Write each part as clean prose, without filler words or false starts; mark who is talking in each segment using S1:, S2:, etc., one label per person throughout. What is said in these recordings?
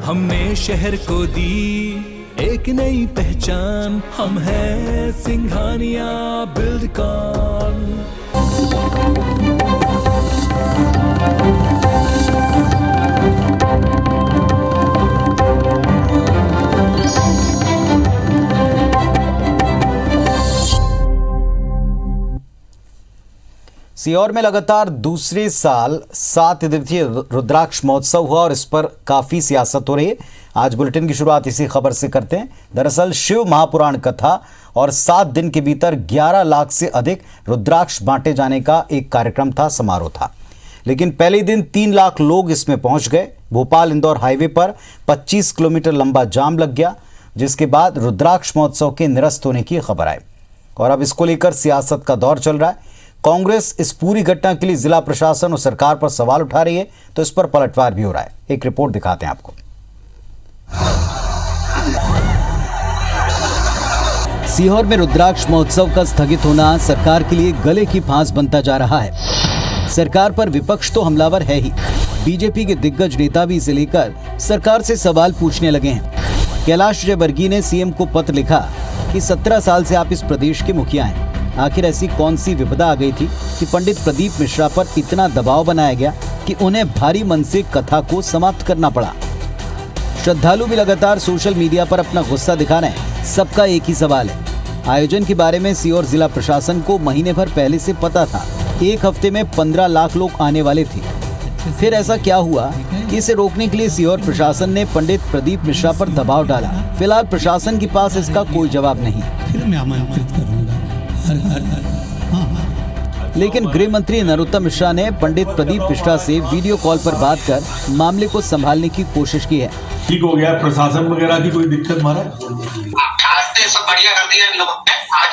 S1: हमने शहर को दी एक नई पहचान, हम हैं सिंघानिया बिल्डकॉन।
S2: सीहोर में लगातार दूसरे साल 7 दिवसीय रुद्राक्ष महोत्सव हुआ और इस पर काफी सियासत हो रही है। आज बुलेटिन की शुरुआत इसी खबर से करते हैं। दरअसल शिव महापुराण कथा और 7 दिन के भीतर 11 लाख से अधिक रुद्राक्ष बांटे जाने का एक कार्यक्रम था, समारोह था, लेकिन पहले दिन 3 लाख लोग इसमें पहुंच गए। भोपाल इंदौर हाईवे पर 25 किलोमीटर लंबा जाम लग गया, जिसके बाद रुद्राक्ष महोत्सव के निरस्त होने की खबर आई और अब इसको लेकर सियासत का दौर चल रहा है। कांग्रेस इस पूरी घटना के लिए जिला प्रशासन और सरकार पर सवाल उठा रही है, तो इस पर पलटवार भी हो रहा है। एक रिपोर्ट दिखाते हैं आपको। सीहोर में रुद्राक्ष महोत्सव का स्थगित होना सरकार के लिए गले की फांस बनता जा रहा है। सरकार पर विपक्ष तो हमलावर है ही, बीजेपी के दिग्गज नेता भी इसे लेकर सरकार से सवाल पूछने लगे हैं। कैलाश विजयवर्गीय ने सीएम को पत्र लिखा कि 17 साल से आप इस प्रदेश के मुखिया हैं, आखिर ऐसी कौन सी विपदा आ गई थी कि पंडित प्रदीप मिश्रा पर इतना दबाव बनाया गया कि उन्हें भारी मन से कथा को समाप्त करना पड़ा। श्रद्धालु भी लगातार सोशल मीडिया पर अपना गुस्सा दिखा रहे हैं। सबका एक ही सवाल है, आयोजन के बारे में सीहोर जिला प्रशासन को महीने भर पहले से पता था। एक हफ्ते में 15 लाख लोग आने वाले थे, फिर ऐसा क्या हुआ? इसे रोकने के लिए सीहोर प्रशासन ने पंडित प्रदीप मिश्रा पर दबाव डाला। फिलहाल प्रशासन के पास इसका कोई जवाब नहीं।
S3: फिर मैं आमंत्रित करूंगा।
S2: लेकिन गृह मंत्री नरोत्तम मिश्रा ने पंडित प्रदीप मिश्रा से वीडियो कॉल पर बात कर मामले को संभालने की कोशिश की है।
S4: ठीक हो गया, प्रशासन वगैरह की कोई दिक्कत मारा?
S5: सब बढ़िया कर दिया इन लोगों ने आज।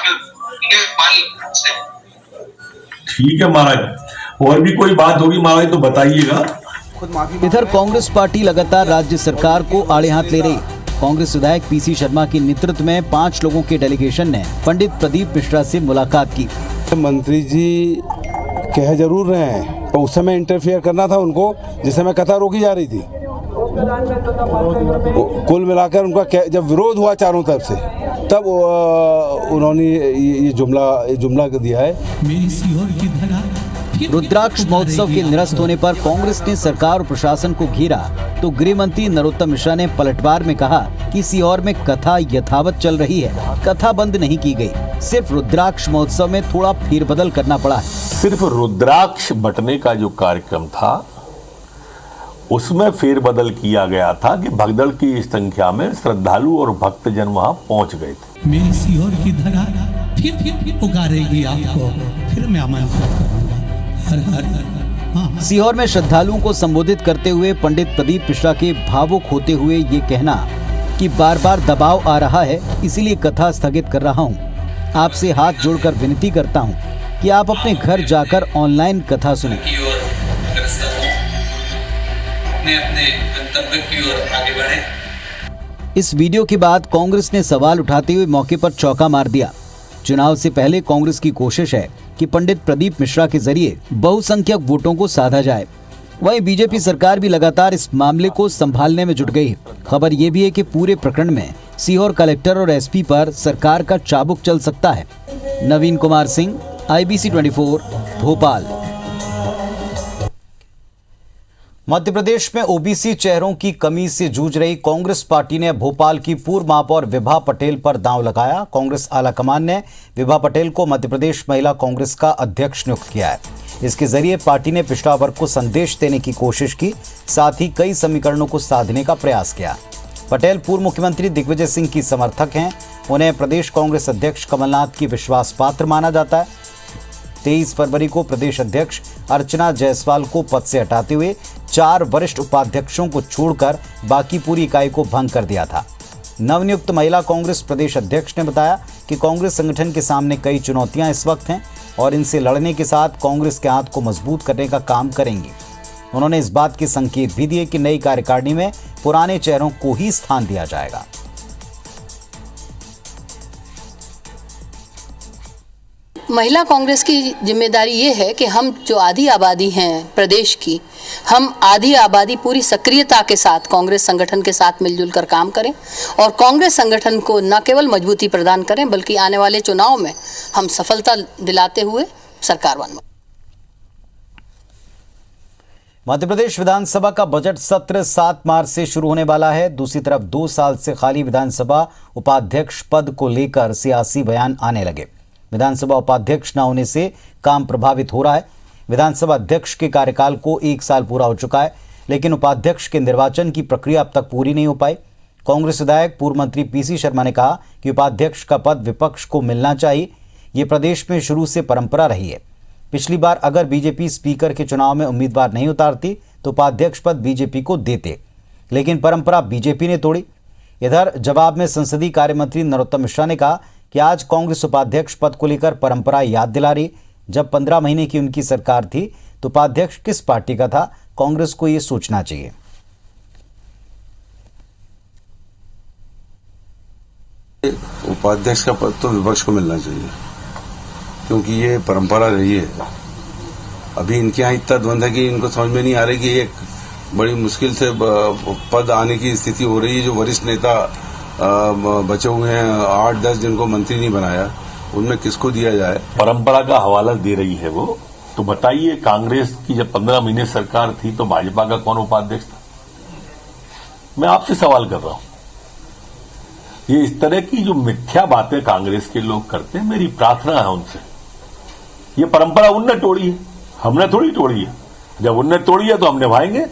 S4: ठीक है महाराज, और भी कोई बात होगी महाराज तो बताइएगा।
S2: इधर कांग्रेस पार्टी लगातार राज्य सरकार को आड़े हाथ ले रही। कांग्रेस विधायक पीसी शर्मा के नेतृत्व में 5 लोगों के डेलीगेशन ने पंडित प्रदीप मिश्रा से मुलाकात की।
S6: मंत्री जी कह जरूर रहे हैं, पर उस समय इंटरफेयर करना था उनको, जिस समय कथा रोकी जा रही थी। कुल मिलाकर उनका जब विरोध हुआ चारों तरफ से, तब उन्होंने ये जुमला दिया है।
S3: मेरी सीहोर की धरा।
S2: रुद्राक्ष महोत्सव के निरस्त होने पर कांग्रेस ने सरकार और प्रशासन को घेरा, तो गृह मंत्री नरोत्तम मिश्रा ने पलटवार में कहा कि सीहोर में कथा यथावत चल रही है, कथा बंद नहीं की गई, सिर्फ रुद्राक्ष महोत्सव में थोड़ा फेरबदल करना पड़ा है।
S7: सिर्फ रुद्राक्ष बंटने का जो कार्यक्रम था उसमें फेरबदल किया गया था कि भगदड़ की संख्या में श्रद्धालु और भक्तजन वहां पहुंच गए थे।
S3: मेरी सीहोर की धरा फिर पुकारेगी आपको, फिर मैं आमंत्रित करूंगा।
S2: सीहोर में श्रद्धालुओं को संबोधित करते हुए पंडित प्रदीप मिश्रा के भावुक होते हुए ये कहना कि बार बार दबाव आ रहा है, इसीलिए कथा स्थगित कर रहा हूँ। आपसे हाथ जोड़कर विनती करता हूँ कि आप अपने घर जाकर ऑनलाइन कथा सुनें।
S5: अपने गंतव्य की ओर आगे बढ़े।
S2: इस वीडियो के बाद कांग्रेस ने सवाल उठाते हुए मौके पर चौका मार दिया। चुनाव से पहले कांग्रेस की कोशिश है कि पंडित प्रदीप मिश्रा के जरिए बहुसंख्यक वोटों को साधा जाए। वहीं बीजेपी सरकार भी लगातार इस मामले को संभालने में जुट गई है। खबर ये भी है कि पूरे प्रकरण में सीहोर कलेक्टर और एसपी पर सरकार का चाबुक चल सकता है। नवीन कुमार सिंह, IBC 24, भोपाल। मध्य प्रदेश में ओबीसी चेहरों की कमी से जूझ रही कांग्रेस पार्टी ने भोपाल की पूर्व महापौर विभा पटेल पर दांव लगाया। कांग्रेस आलाकमान ने विभा पटेल को मध्य प्रदेश महिला कांग्रेस का अध्यक्ष नियुक्त किया है। इसके जरिए पार्टी ने पिछड़ा वर्ग को संदेश देने की कोशिश की, साथ ही कई समीकरणों को साधने का प्रयास किया। पटेल पूर्व मुख्यमंत्री दिग्विजय सिंह की समर्थक हैं। उन्हें प्रदेश कांग्रेस अध्यक्ष कमलनाथ की विश्वास पात्र माना जाता है। 23 फरवरी को प्रदेश अध्यक्ष अर्चना जायसवाल को पद से हटाते हुए 4 वरिष्ठ उपाध्यक्षों को छोड़कर बाकी पूरी इकाई को भंग कर दिया था। नवनियुक्त महिला कांग्रेस प्रदेश अध्यक्ष ने बताया कि कांग्रेस संगठन के सामने कई चुनौतियां इस वक्त हैं और इनसे लड़ने के साथ कांग्रेस के हाथ को मजबूत करने का काम करेंगे। उन्होंने इस बात के संकेत भी दिए कि नई कार्यकारिणी में पुराने चेहरों को ही स्थान दिया जाएगा।
S8: महिला कांग्रेस की जिम्मेदारी ये है कि हम जो आधी आबादी हैं प्रदेश की, हम आधी आबादी पूरी सक्रियता के साथ कांग्रेस संगठन के साथ मिलजुल कर काम करें और कांग्रेस संगठन को न केवल मजबूती प्रदान करें बल्कि आने वाले चुनाव में हम सफलता दिलाते हुए सरकार बनवाएं।
S2: मध्य प्रदेश विधानसभा का बजट सत्र 7 मार्च से शुरू होने वाला है। दूसरी तरफ 2 साल से खाली विधानसभा उपाध्यक्ष पद को लेकर सियासी बयान आने लगे। विधानसभा उपाध्यक्ष न होने से काम प्रभावित हो रहा है। विधानसभा अध्यक्ष के कार्यकाल को 1 साल पूरा हो चुका है, लेकिन उपाध्यक्ष के निर्वाचन की प्रक्रिया अब तक पूरी नहीं हो पाई। कांग्रेस विधायक पूर्व मंत्री पीसी शर्मा ने कहा कि उपाध्यक्ष का पद विपक्ष को मिलना चाहिए। ये प्रदेश में शुरू से परंपरा रही है। पिछली बार अगर बीजेपी स्पीकर के चुनाव में उम्मीदवार नहीं उतारती तो उपाध्यक्ष पद बीजेपी को देते, लेकिन परंपरा बीजेपी ने तोड़ी। इधर जवाब में संसदीय कार्य मंत्री नरोत्तम मिश्रा ने कहा कि आज कांग्रेस उपाध्यक्ष पद को लेकर परंपरा याद दिला रही। जब 15 महीने की उनकी सरकार थी तो उपाध्यक्ष किस पार्टी का था, कांग्रेस को यह सोचना चाहिए।
S6: उपाध्यक्ष का पद तो विपक्ष को मिलना चाहिए, क्योंकि ये परंपरा रही है। अभी इनके यहाँ इतना द्वंद है कि इनको समझ में नहीं आ रही कि एक बड़ी मुश्किल से पद आने की स्थिति हो रही है। जो वरिष्ठ नेता बचे हुए हैं 8-10 जिनको मंत्री नहीं बनाया, उनमें किसको दिया जाए।
S7: परंपरा का हवाला दे रही है वो। तो बताइए, कांग्रेस की जब 15 महीने सरकार थी तो भाजपा का कौन उपाध्यक्ष था? मैं आपसे सवाल कर रहा हूं। ये इस तरह की जो मिथ्या बातें कांग्रेस के लोग करते हैं, मेरी प्रार्थना है उनसे, ये परंपरा उनने तोड़ी है, हमने थोड़ी तोड़ी है। जब उनने तोड़ी है तो हम निभाएंगे।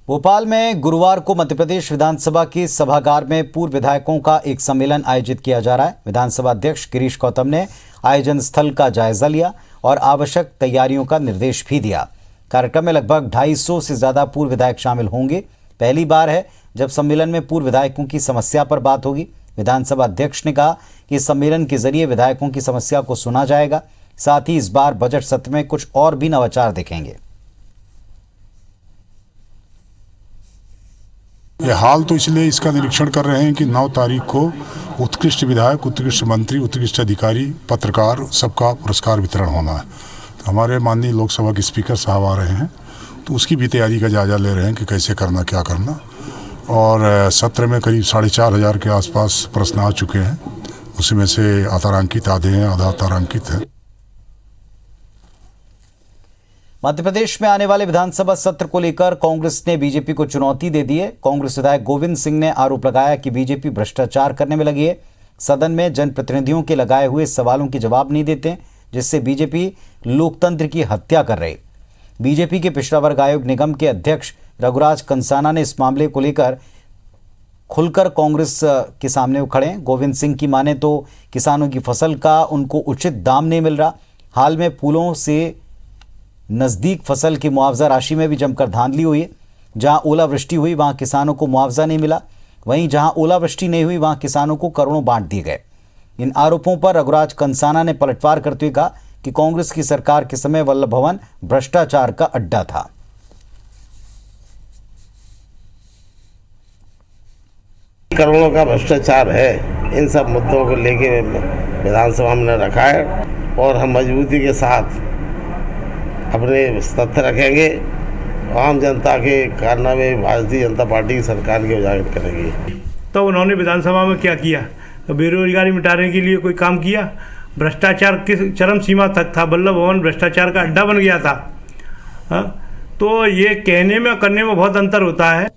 S2: भोपाल में गुरुवार को मध्य प्रदेश विधानसभा के सभागार में पूर्व विधायकों का एक सम्मेलन आयोजित किया जा रहा है। विधानसभा अध्यक्ष गिरीश गौतम ने आयोजन स्थल का जायजा लिया और आवश्यक तैयारियों का निर्देश भी दिया। कार्यक्रम में लगभग 250 से ज्यादा पूर्व विधायक शामिल होंगे। पहली बार है जब सम्मेलन में पूर्व विधायकों की समस्या पर बात होगी। विधानसभा अध्यक्ष ने कहा कि इस सम्मेलन के जरिए विधायकों की समस्या को सुना जाएगा। साथ ही इस बार बजट सत्र में कुछ और भी नवाचार दिखेंगे।
S9: ये हाल तो इसलिए इसका निरीक्षण कर रहे हैं कि 9 तारीख को उत्कृष्ट विधायक, उत्कृष्ट मंत्री, उत्कृष्ट अधिकारी, पत्रकार सबका पुरस्कार वितरण होना है। तो हमारे माननीय लोकसभा के स्पीकर साहब आ रहे हैं, तो उसकी भी तैयारी का जायजा ले रहे हैं कि कैसे करना, क्या करना। और सत्र में करीब 4,500 के आसपास प्रश्न आ चुके हैं। उसमें से अतारांकित आधे हैं, आधा अतारांकित है।
S2: मध्य प्रदेश में आने वाले विधानसभा सत्र को लेकर कांग्रेस ने बीजेपी को चुनौती दे दी है। कांग्रेस विधायक गोविंद सिंह ने आरोप लगाया कि बीजेपी भ्रष्टाचार करने में लगी है। सदन में जनप्रतिनिधियों के लगाए हुए सवालों के जवाब नहीं देते, जिससे बीजेपी लोकतंत्र की हत्या कर रही। बीजेपी के पिछड़ा वर्ग आयोग निगम के अध्यक्ष रघुराज कंसाना ने इस मामले को लेकर खुलकर कांग्रेस के सामने खड़े। गोविंद सिंह की माने तो किसानों की फसल का उनको उचित दाम नहीं मिल रहा। हाल में फूलों से नज़दीक फसल की मुआवजा राशि में भी जमकर धांधली हुई है। जहां ओलावृष्टि हुई वहां किसानों को मुआवजा नहीं मिला, वहीं जहां ओलावृष्टि नहीं हुई वहां किसानों को करोड़ों बांट दिए गए। इन आरोपों पर रघुराज कंसाना ने पलटवार करते हुए कहा कि कांग्रेस की सरकार के समय वल्लभ भवन भ्रष्टाचार का अड्डा था।
S10: करोड़ों का भ्रष्टाचार है। इन सब मुद्दों को लेके विधानसभा में रखा है और हम मजबूती के साथ अपने तथ्य रखेंगे। आम जनता के कारनामे भारतीय जनता पार्टी की सरकार की उजागर करेंगे।
S11: तो उन्होंने विधानसभा में क्या किया? बेरोजगारी मिटाने के लिए कोई काम किया? भ्रष्टाचार किस चरम सीमा तक था? वल्लभ भवन भ्रष्टाचार का अड्डा बन गया था। तो ये कहने में करने में बहुत अंतर होता है।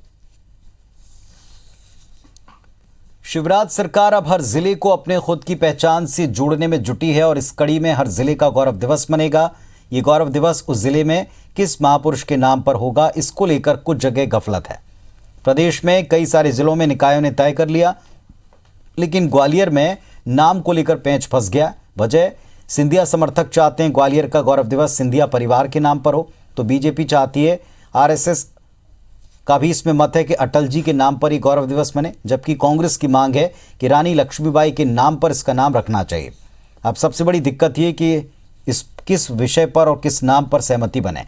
S2: शिवराज सरकार अब हर जिले को अपने खुद की पहचान से जोड़ने में जुटी है और इस कड़ी में हर जिले का गौरव दिवस मनेगा। ये गौरव दिवस उस जिले में किस महापुरुष के नाम पर होगा, इसको लेकर कुछ जगह गफलत है। प्रदेश में कई सारे जिलों में निकायों ने तय कर लिया, लेकिन ग्वालियर में नाम को लेकर पेंच फंस गया। वजह, सिंधिया समर्थक चाहते हैं ग्वालियर का गौरव दिवस सिंधिया परिवार के नाम पर हो, तो बीजेपी चाहती है, आरएसएस का भी इसमें मत है कि अटल जी के नाम पर ही गौरव दिवस बने, जबकि कांग्रेस की मांग है कि रानी लक्ष्मीबाई के नाम पर इसका नाम रखना चाहिए। अब सबसे बड़ी दिक्कत ये कि इस किस विषय पर और किस नाम पर सहमति बने।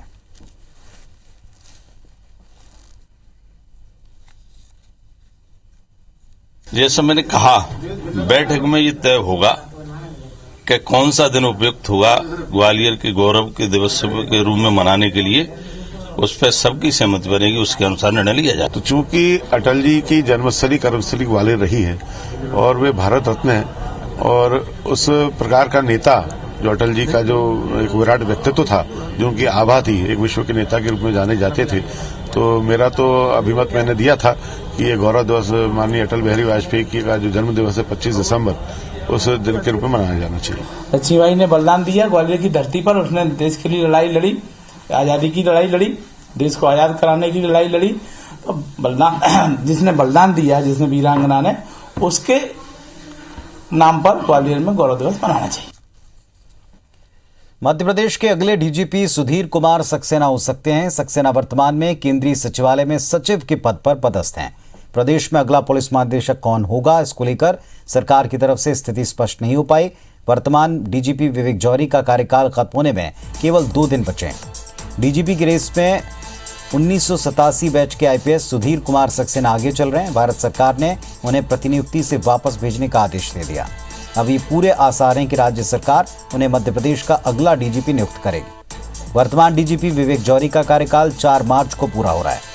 S12: जैसे मैंने कहा
S6: बैठक में ये तय होगा कि कौन सा दिन उपयुक्त होगा ग्वालियर के गौरव के दिवस के रूप में मनाने के लिए। उस पर सबकी सहमति बनेगी, उसके अनुसार निर्णय लिया जाए।
S9: तो चूंकि अटल जी की जन्मस्थली कर्मस्थली ग्वालियर रही है और वे भारत रत्न है और उस प्रकार का नेता जो अटल जी का जो एक विराट व्यक्तित्व था, जो उनकी आभा थी, एक विश्व के नेता के रूप में जाने जाते थे, तो मेरा तो अभिमत मैंने दिया था कि ये गौरव दिवस माननीय अटल बिहारी वाजपेयी की का जो जन्म दिवस है 25 दिसंबर, उस दिन के रूप में मनाया जाना चाहिए।
S12: लक्ष्मीबाई ने बलिदान दिया ग्वालियर की धरती पर। उसने देश के लिए लड़ाई लड़ी, आजादी की लड़ाई लड़ी, देश को आजाद कराने की लड़ाई लड़ी। तो बलिदान जिसने बलिदान दिया, जिसने वीरांगना ने, उसके नाम पर ग्वालियर में गौरव दिवस मनाना चाहिए।
S2: मध्य प्रदेश के अगले डीजीपी सुधीर कुमार सक्सेना हो सकते हैं। सक्सेना वर्तमान में केंद्रीय सचिवालय में सचिव के पद पर पदस्थ हैं। प्रदेश में अगला पुलिस महानिदेशक कौन होगा, इसको लेकर सरकार की तरफ से स्थिति स्पष्ट नहीं हो पाई। वर्तमान डीजीपी विवेक जौहरी का कार्यकाल खत्म होने में केवल 2 दिन बचे हैं। डीजीपी की रेस में 1987 बैच के आईपीएस सुधीर कुमार सक्सेना आगे चल रहे हैं। भारत सरकार ने उन्हें प्रतिनियुक्ति से वापस भेजने का आदेश दे दिया। अब ये पूरे आसार हैं कि राज्य सरकार उन्हें मध्य प्रदेश का अगला डीजीपी नियुक्त करेगी। वर्तमान डीजीपी विवेक जौहरी का कार्यकाल 4 मार्च को पूरा हो रहा है।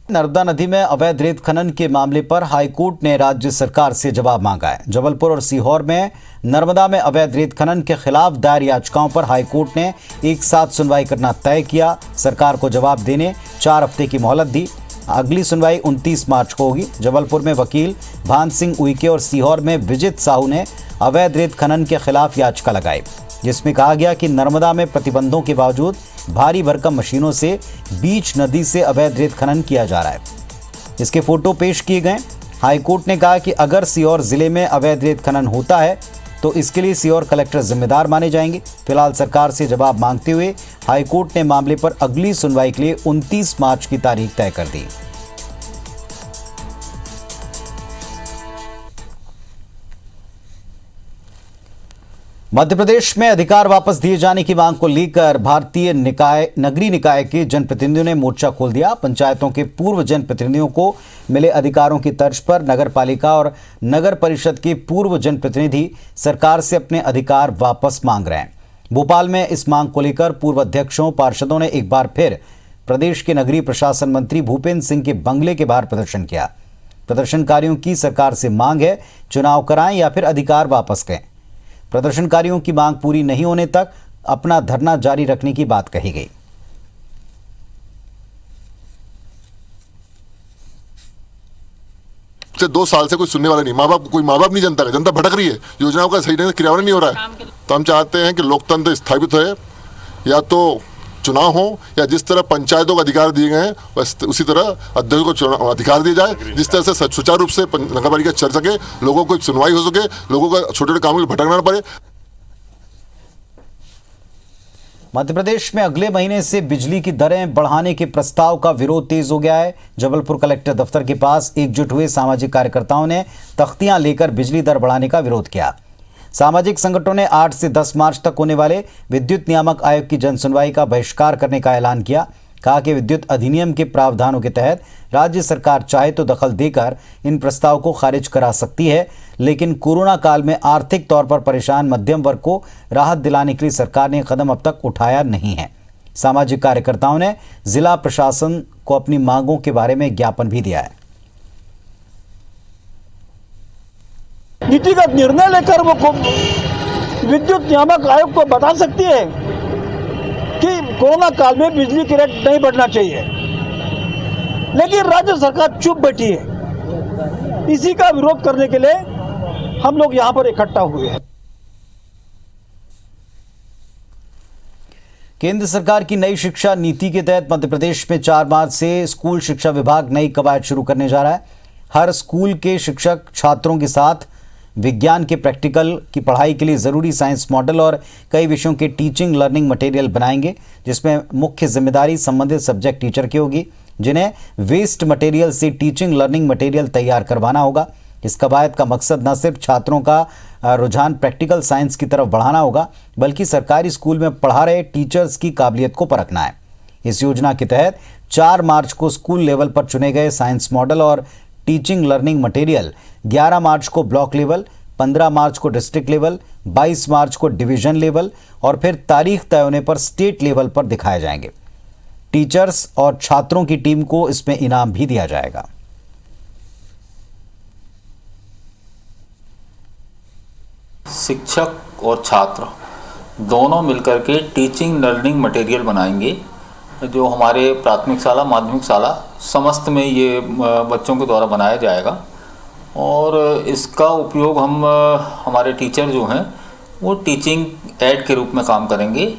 S2: नर्मदा नदी में अवैध रेत खनन के मामले पर हाईकोर्ट ने राज्य सरकार से जवाब मांगा है। जबलपुर और सीहोर में नर्मदा में अवैध रेत खनन के खिलाफ दायर याचिकाओं पर हाईकोर्ट ने एक साथ सुनवाई करना तय किया। सरकार को जवाब देने 4 हफ्ते की मोहलत दी। अगली सुनवाई 29 मार्च को होगी। जबलपुर में वकील भान सिंह उइके और सीहोर में विजित साहू ने अवैध रेत खनन के खिलाफ याचिका लगाई, जिसमें कहा गया कि नर्मदा में प्रतिबंधों के बावजूद भारी भरकम मशीनों से बीच नदी से अवैध रेत खनन किया जा रहा है। इसके फोटो पेश किए गए। हाईकोर्ट ने कहा कि अगर सीहोर जिले में अवैध रेत खनन होता है तो इसके लिए सीहोर कलेक्टर जिम्मेदार माने जाएंगे। फिलहाल सरकार से जवाब मांगते हुए हाईकोर्ट ने मामले पर अगली सुनवाई के लिए 29 मार्च की तारीख तय कर दी। मध्य प्रदेश में अधिकार वापस दिए जाने की मांग को लेकर भारतीय नगरीय निकाय के जनप्रतिनिधियों ने मोर्चा खोल दिया। पंचायतों के पूर्व जनप्रतिनिधियों को मिले अधिकारों की तर्ज पर नगर पालिका और नगर परिषद के पूर्व जनप्रतिनिधि सरकार से अपने अधिकार वापस मांग रहे हैं। भोपाल में इस मांग को लेकर पूर्व अध्यक्षों पार्षदों ने एक बार फिर प्रदेश के नगरीय प्रशासन मंत्री भूपेंद्र सिंह के बंगले के बाहर प्रदर्शन किया। प्रदर्शनकारियों की सरकार से मांग है, चुनाव कराएं या फिर अधिकार वापस करें। प्रदर्शनकारियों की मांग पूरी नहीं होने तक अपना धरना जारी रखने की बात कही गई।
S9: से 2 साल से कोई सुनने वाला नहीं, कोई माँ बाप नहीं जनता का, जनता भटक रही है, योजनाओं का सही ढंग से क्रियान्वयन नहीं हो रहा है। तो हम चाहते हैं कि लोकतंत्र स्थापित हो, या तो चुनाव हो या जिस तरह पंचायतों को अधिकार दिए गए हैं उसी तरह अध्यक्ष को अधिकार दिया जाए, जिस तरह से सुचारू रूप से नगर पालिका चल सके, लोगों को सुनवाई हो सके, लोगों को छोटे छोटे कामों में भटकना न पड़े।
S2: मध्य प्रदेश में अगले महीने से बिजली की दरें बढ़ाने के प्रस्ताव का विरोध तेज हो गया है। जबलपुर कलेक्टर दफ्तर के पास एकजुट हुए सामाजिक कार्यकर्ताओं ने तख्तियां लेकर बिजली दर बढ़ाने का विरोध किया। सामाजिक संगठनों ने 8 से 10 मार्च तक होने वाले विद्युत नियामक आयोग की जनसुनवाई का बहिष्कार करने का ऐलान किया। कहा कि विद्युत अधिनियम के प्रावधानों के तहत राज्य सरकार चाहे तो दखल देकर इन प्रस्ताव को खारिज करा सकती है, लेकिन कोरोना काल में आर्थिक तौर पर परेशान मध्यम वर्ग को राहत दिलाने के लिए सरकार ने कदम अब तक उठाया नहीं है। सामाजिक कार्यकर्ताओं ने जिला प्रशासन को अपनी मांगों के बारे में ज्ञापन भी दिया है।
S13: नीतिगत निर्णय लेकर वो विद्युत नियामक आयोग को बता सकती है कि कोरोना काल में बिजली की रेट नहीं बढ़ना चाहिए, लेकिन राज्य सरकार चुप बैठी है। इसी का विरोध करने के लिए हम लोग यहां पर इकट्ठा हुए हैं।
S2: केंद्र सरकार की नई शिक्षा नीति के तहत मध्य प्रदेश में 4 मार्च से स्कूल शिक्षा विभाग नई कवायद शुरू करने जा रहा है। हर स्कूल के शिक्षक छात्रों के साथ विज्ञान के प्रैक्टिकल की पढ़ाई के लिए ज़रूरी साइंस मॉडल और कई विषयों के टीचिंग लर्निंग मटेरियल बनाएंगे, जिसमें मुख्य जिम्मेदारी संबंधित सब्जेक्ट टीचर की होगी, जिन्हें वेस्ट मटेरियल से टीचिंग लर्निंग मटेरियल तैयार करवाना होगा। इस कवायद का मकसद न सिर्फ छात्रों का रुझान प्रैक्टिकल साइंस की तरफ बढ़ाना होगा, बल्कि सरकारी स्कूल में पढ़ा रहे टीचर्स की काबिलियत को परखना है। इस योजना के तहत 4 मार्च को स्कूल लेवल पर चुने गए साइंस मॉडल और टीचिंग लर्निंग मटेरियल 11 मार्च को ब्लॉक लेवल, 15 मार्च को डिस्ट्रिक्ट लेवल, 22 मार्च को डिवीजन लेवल और फिर तारीख तय होने पर स्टेट लेवल पर दिखाए जाएंगे। टीचर्स और छात्रों की टीम को इसमें इनाम भी दिया जाएगा।
S14: शिक्षक और छात्र दोनों मिलकर के टीचिंग लर्निंग मटेरियल बनाएंगे, जो हमारे प्राथमिक शाला, माध्यमिक शाला समस्त में ये बच्चों के द्वारा बनाया जाएगा और इसका उपयोग हम हमारे टीचर जो हैं वो टीचिंग एड के रूप में काम करेंगे।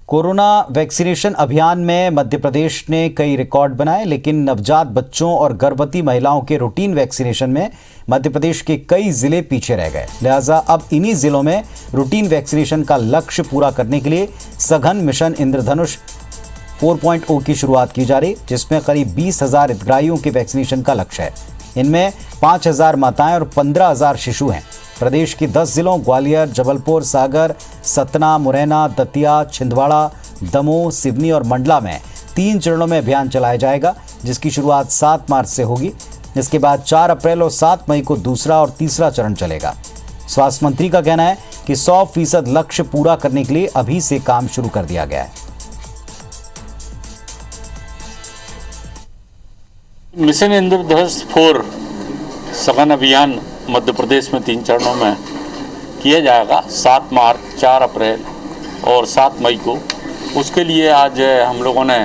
S2: कोरोना वैक्सीनेशन अभियान में मध्य प्रदेश ने कई रिकॉर्ड बनाए, लेकिन नवजात बच्चों और गर्भवती महिलाओं के रूटीन वैक्सीनेशन में मध्य प्रदेश के कई जिले पीछे रह गए। लिहाजा अब इन्हीं जिलों में रूटीन वैक्सीनेशन का लक्ष्य पूरा करने के लिए सघन मिशन इंद्रधनुष 4.0 की शुरुआत की जा रही, जिसमें करीब 20,000 हितग्राहियों के वैक्सीनेशन का लक्ष्य है। इनमें 5,000 माताएं और 15,000 शिशु हैं। प्रदेश के 10 जिलों ग्वालियर, जबलपुर, सागर, सतना, मुरैना, दतिया, छिंदवाड़ा, दमोह, सिवनी और मंडला में 3 चरणों में अभियान चलाया जाएगा, जिसकी शुरुआत 7 मार्च से होगी। इसके बाद 4 अप्रैल और 7 मई को दूसरा और तीसरा चरण चलेगा। स्वास्थ्य मंत्री का कहना है कि 100% लक्ष्य पूरा करने के लिए अभी से काम शुरू कर दिया गया है।
S15: मिशन इंद्रधनुष 4 सघन अभियान मध्य प्रदेश में 3 चरणों में किया जाएगा, 7 मार्च, 4 अप्रैल और 7 मई को। उसके लिए आज हम लोगों ने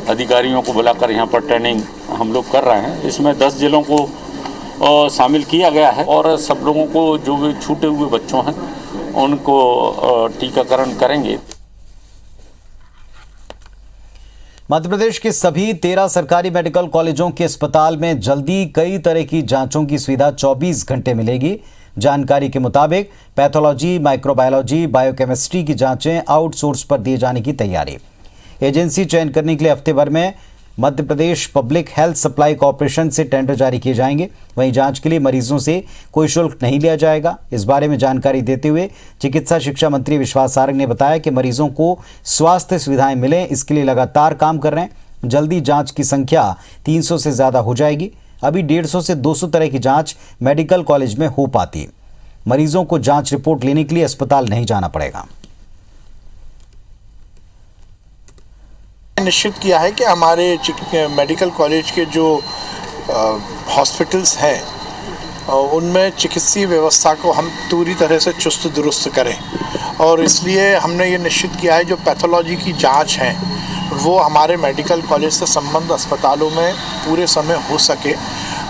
S15: अधिकारियों को बुलाकर यहाँ पर ट्रेनिंग हम लोग कर रहे हैं। इसमें 10 जिलों को शामिल किया गया है और सब लोगों को, जो भी छूटे हुए बच्चों हैं उनको टीकाकरण करेंगे।
S2: मध्य प्रदेश के सभी 13 सरकारी मेडिकल कॉलेजों के अस्पताल में जल्दी कई तरह की जांचों की सुविधा 24 घंटे मिलेगी। जानकारी के मुताबिक पैथोलॉजी, माइक्रोबायोलॉजी, बायोकेमिस्ट्री की जांचें आउटसोर्स पर दिए जाने की तैयारी। एजेंसी चयन करने के लिए हफ्ते भर में Madhya Pradesh public health supply corporation से टेंडर जारी किए जाएंगे। वहीं जांच के लिए मरीजों से कोई शुल्क नहीं लिया जाएगा। इस बारे में जानकारी देते हुए चिकित्सा शिक्षा मंत्री विश्वास सारंग ने बताया कि मरीजों को स्वास्थ्य सुविधाएं मिलें, इसके लिए लगातार काम कर रहे हैं। जल्दी जांच की संख्या 300 से ज़्यादा हो जाएगी। अभी 150 से 200 तरह की जांच मेडिकल कॉलेज में हो पाती है। मरीजों को जांच रिपोर्ट लेने के लिए अस्पताल नहीं जाना पड़ेगा।
S16: निश्चित किया है कि हमारे मेडिकल कॉलेज के जो हॉस्पिटल्स हैं उनमें चिकित्सीय व्यवस्था को हम पूरी तरह से चुस्त दुरुस्त करें और इसलिए हमने ये निश्चित किया है जो पैथोलॉजी की जांच है वो हमारे मेडिकल कॉलेज से संबद्ध अस्पतालों में पूरे समय हो सके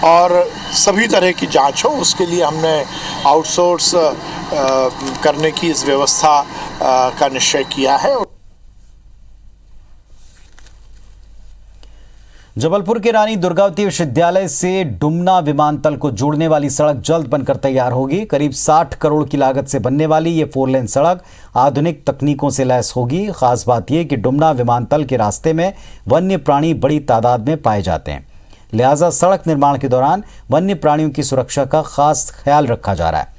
S16: और सभी तरह की जांच हो, उसके लिए हमने आउटसोर्स करने की इस व्यवस्था का निश्चय किया है।
S2: जबलपुर के रानी दुर्गावती विश्वविद्यालय से डुमना विमानतल को जोड़ने वाली सड़क जल्द बनकर तैयार होगी। करीब 60 करोड़ की लागत से बनने वाली ये 4 लेन सड़क आधुनिक तकनीकों से लैस होगी। खास बात यह कि डुमना विमानतल के रास्ते में वन्य प्राणी बड़ी तादाद में पाए जाते हैं, लिहाजा सड़क निर्माण के दौरान वन्य प्राणियों की सुरक्षा का खास ख्याल रखा जा रहा है।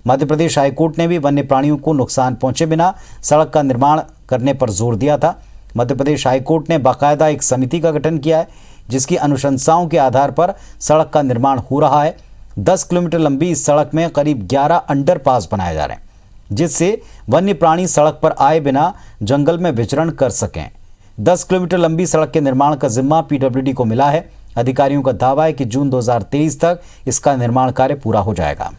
S2: मध्य प्रदेश हाईकोर्ट ने भी वन्य प्राणियों को नुकसान पहुंचे बिना सड़क का निर्माण करने पर जोर दिया था। मध्य प्रदेश हाईकोर्ट ने बाकायदा एक समिति का गठन किया है, जिसकी अनुशंसाओं के आधार पर सड़क का निर्माण हो रहा है। 10 किलोमीटर लंबी इस सड़क में करीब 11 अंडरपास बनाए जा रहे हैं, जिससे वन्य प्राणी सड़क पर आए बिना जंगल में विचरण कर सकें। 10 किलोमीटर लंबी सड़क के निर्माण का जिम्मा पीडब्ल्यूडी को मिला है। अधिकारियों का दावा है कि जून 2023 तक इसका निर्माण कार्य पूरा हो जाएगा।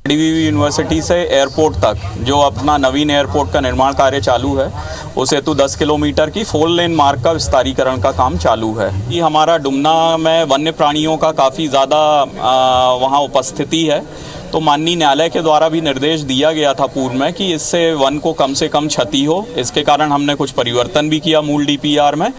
S17: डीवीवी यूनिवर्सिटी से एयरपोर्ट तक जो अपना नवीन एयरपोर्ट का निर्माण कार्य चालू है, उस हेतु 10 किलोमीटर की 4 लेन मार्ग का विस्तारीकरण का काम चालू है। ये हमारा डुमना में वन्य प्राणियों का काफ़ी ज़्यादा वहाँ उपस्थिति है, तो माननीय न्यायालय के द्वारा भी निर्देश दिया गया था पूर्व में कि इससे वन को कम से कम क्षति हो। इसके कारण हमने कुछ परिवर्तन भी किया मूल डीपीआर में।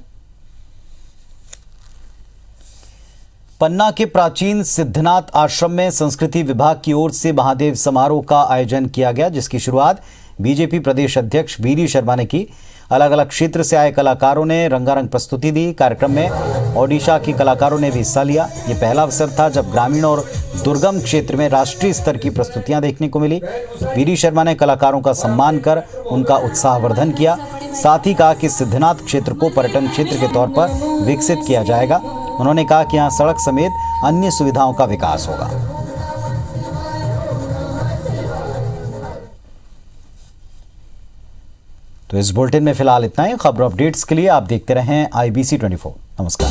S2: पन्ना के प्राचीन सिद्धनाथ आश्रम में संस्कृति विभाग की ओर से महादेव समारोह का आयोजन किया गया, जिसकी शुरुआत बीजेपी प्रदेश अध्यक्ष वीरी शर्मा ने की। अलग अलग क्षेत्र से आए कलाकारों ने रंगारंग प्रस्तुति दी। कार्यक्रम में ओडिशा के कलाकारों ने भी हिस्सा लिया। ये पहला अवसर था जब ग्रामीण और दुर्गम क्षेत्र में राष्ट्रीय स्तर की प्रस्तुतियां देखने को मिली। वीडी शर्मा ने कलाकारों का सम्मान कर उनका उत्साहवर्धन किया। साथ ही कहा कि सिद्धनाथ क्षेत्र को पर्यटन क्षेत्र के तौर पर विकसित किया जाएगा। उन्होंने कहा कि यहाँ सड़क समेत अन्य सुविधाओं का विकास होगा। तो इस बुलेटिन में फिलहाल इतना ही। खबर अपडेट्स के लिए आप देखते रहें IBC 24। नमस्कार।